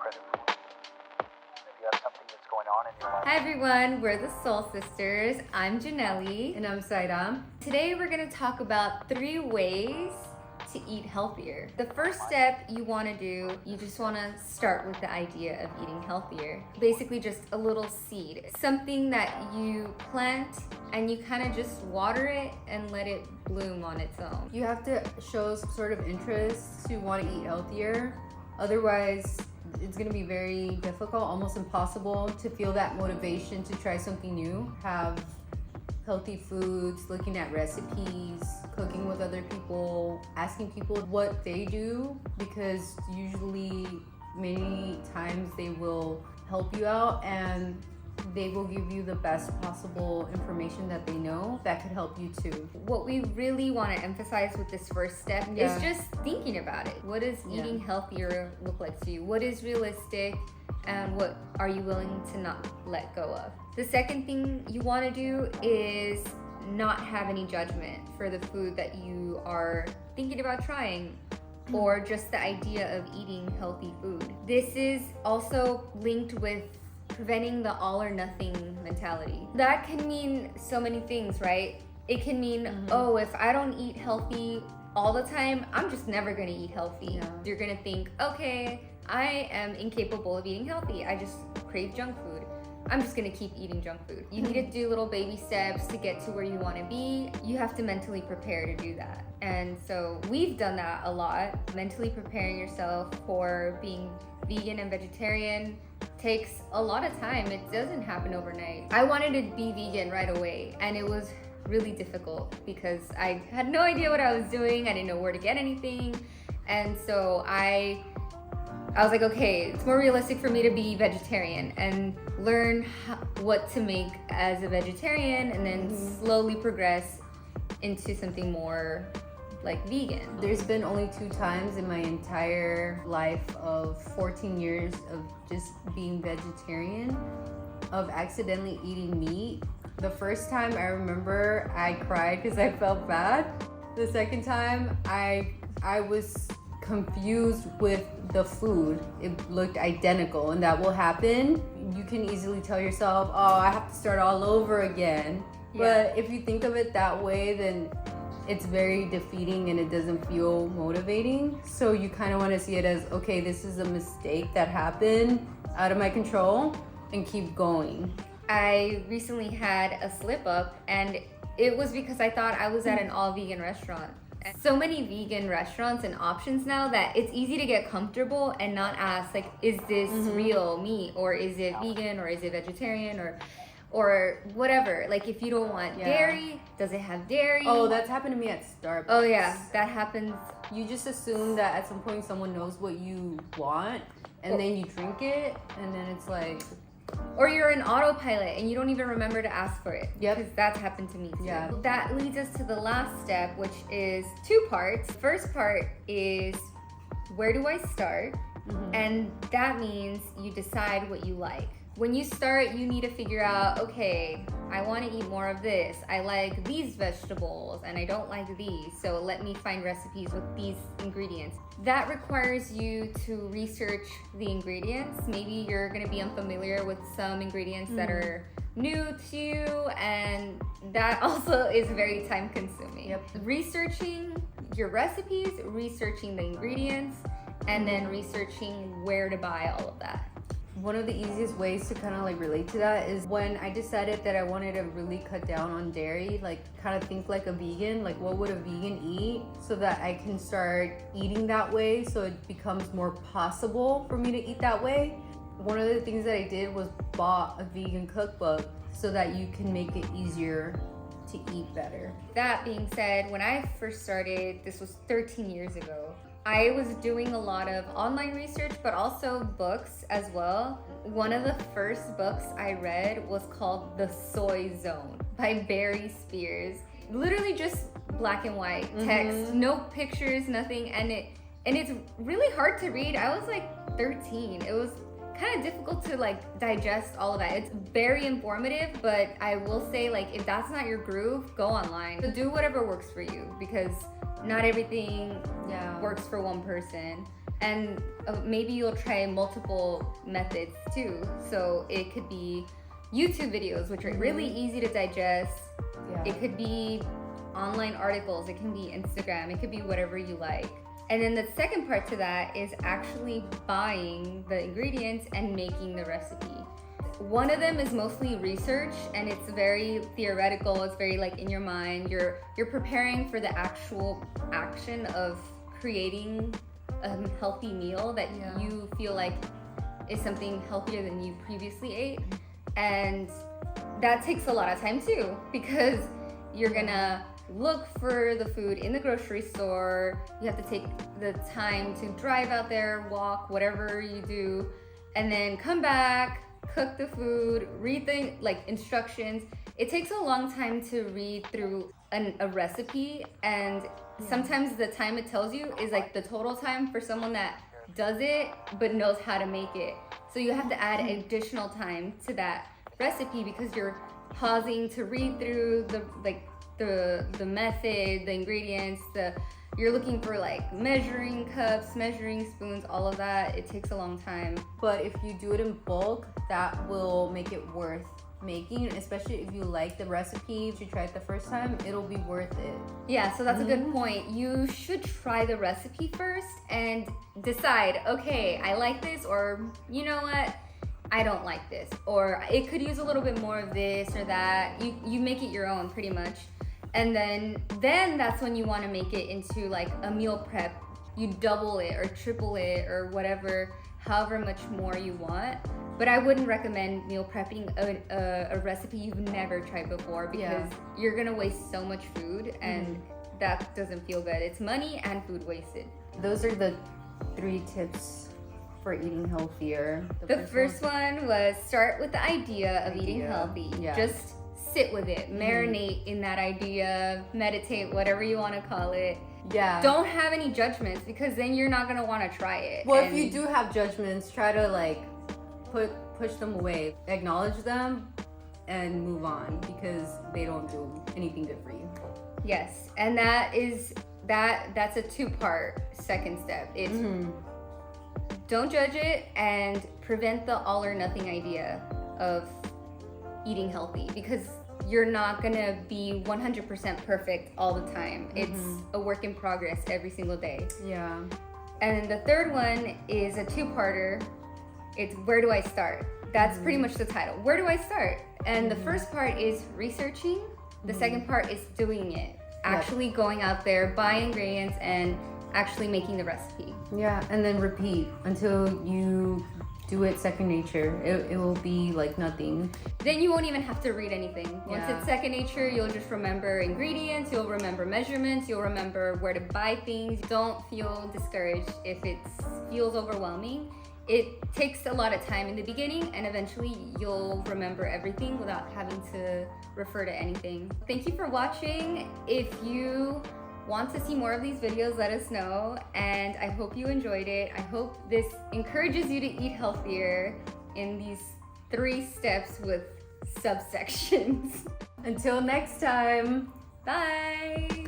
credit for it. If you have something that's going on in your life. Hi everyone, we're the Soul Sisters. I'm Janelli. And I'm Saida. Today we're going to talk about 3 ways to eat healthier. The first step you want to do, you just want to start with the idea of eating healthier. Basically just a little seed. Something that you plant and you kind of just water it and let it bloom on its own. You have to show some sort of interest to want to eat healthier. Otherwise, it's going to be very difficult, almost impossible to feel that motivation to try something new. Have healthy foods, looking at recipes, cooking with other people, asking people what they do, because usually many times they will help you out and they will give you the best possible information that they know that could help you too. What we really want to emphasize with this first step is just thinking about it. What does eating healthier look like to you? What is realistic? And what are you willing to not let go of? The second thing you want to do is not have any judgment for the food that you are thinking about trying, or just the idea of eating healthy food. This is also linked with preventing the all or nothing mentality. That can mean so many things, right? It can mean, oh, if I don't eat healthy all the time, I'm just never gonna eat healthy. Yeah. You're gonna think, okay, I am incapable of eating healthy. I just crave junk food. I'm just gonna keep eating junk food. You need to do little baby steps to get to where you wanna be. You have to mentally prepare to do that. And so we've done that a lot. Mentally preparing yourself for being vegan and vegetarian takes a lot of time. It doesn't happen overnight. I wanted to be vegan right away, and it was really difficult because I had no idea what I was doing. I didn't know where to get anything. And so I was like, okay, it's more realistic for me to be vegetarian and learn what to make as a vegetarian, and then slowly progress into something more like vegan. There's been only 2 times in my entire life of 14 years of just being vegetarian of accidentally eating meat. The first time I remember I cried because I felt bad. The second time I was confused with the food. It looked identical, and that will happen. You can easily tell yourself, oh, I have to start all over again. But if you think of it that way, then it's very defeating and it doesn't feel motivating. So you kind of want to see it as, okay, this is a mistake that happened out of my control, and keep going. I recently had a slip up, and it was because I thought I was at an all vegan restaurant. So many vegan restaurants and options now that it's easy to get comfortable and not ask, like, is this real meat, or is it vegan, or is it vegetarian, or whatever. Like, if you don't want dairy, does it have dairy? Oh, that's happened to me at Starbucks. Oh yeah, that happens. You just assume that at some point someone knows what you want, and then you drink it, and then it's like, or you're in autopilot and you don't even remember to ask for it. Yep. Because that's happened to me too. Yeah. That leads us to the last step, which is 2 parts. First part is, where do I start? And that means you decide what you like. When you start, you need to figure out, okay, I want to eat more of this. I like these vegetables and I don't like these. So let me find recipes with these ingredients. That requires you to research the ingredients. Maybe you're going to be unfamiliar with some ingredients that are new to you, and that also is very time consuming. Researching your recipes, researching the ingredients, and then researching where to buy all of that. one of the easiest ways to kind of like relate to that is when I decided that I wanted to really cut down on dairy, like kind of think like a vegan, like what would a vegan eat, so that I can start eating that way, so it becomes more possible for me to eat that way. One of the things that I did was bought a vegan cookbook so that you can make it easier to eat better. That being said, when I first started, this was 13 years ago, I was doing a lot of online research, but also books as well. One of the first books I read was called The Soy Zone by Barry Spears. Literally just black and white text, no pictures, nothing, and it's really hard to read. I was like 13. It was kind of difficult to like digest all of that. It's very informative, but I will say, like, if that's not your groove, go online. So do whatever works for you, because not everything works for one person. And maybe you'll try multiple methods too. So it could be YouTube videos, which are really easy to digest. Yeah. It could be online articles, it can be Instagram, it could be whatever you like. And then the second part to that is actually buying the ingredients and making the recipe. One of them is mostly research, and it's very theoretical. It's very like in your mind. You're preparing for the actual action of creating a healthy meal that you feel like is something healthier than you previously ate. And that takes a lot of time too, because you're gonna look for the food in the grocery store. You have to take the time to drive out there, walk, whatever you do, and then come back, cook the food, read the instructions. It takes a long time to read through a recipe, and sometimes the time it tells you is like the total time for someone that does it but knows how to make it. So you have to add additional time to that recipe because you're pausing to read through the method, the ingredients, you're looking for like measuring cups, measuring spoons, all of that. It takes a long time. But if you do it in bulk, that will make it worth making, especially if you like the recipe. If you try it the first time, it'll be worth it. Yeah, so that's a good point. You should try the recipe first and decide, okay, I like this, or you know what, I don't like this, or it could use a little bit more of this or that. You make it your own pretty much. And then that's when you want to make it into like a meal prep. You double it or triple it or whatever, however much more you want. But I wouldn't recommend meal prepping a recipe you've never tried before, because you're gonna waste so much food, and that doesn't feel good. It's money and food wasted. Those are the 3 tips for eating healthier. The first one was start with the idea of eating healthy. Yeah. Just sit with it, marinate in that idea, meditate, whatever you want to call it. Yeah. Don't have any judgments, because then you're not gonna want to try it. Well, if you do have judgments, try to like push them away, acknowledge them, and move on, because they don't do anything good for you. Yes, and that's a 2-part second step. It's don't judge it and prevent the all or nothing idea of eating healthy, because you're not gonna be 100% perfect all the time. It's a work in progress every single day. Yeah. And the third one is a 2-parter. It's where do I start? That's pretty much the title. Where do I start? And the first part is researching. The second part is doing it. Actually going out there, buying ingredients, and actually making the recipe. Yeah, and then repeat until you do it second nature. It will be like nothing. Then you won't even have to read anything. Once Yeah. it's second nature, you'll just remember ingredients, you'll remember measurements, you'll remember where to buy things. Don't feel discouraged if it feels overwhelming. It takes a lot of time in the beginning, and eventually you'll remember everything without having to refer to anything. Thank you for watching. If you want to see more of these videos, let us know, and I hope you enjoyed it. I hope this encourages you to eat healthier in these 3 steps with subsections. Until next time. Bye!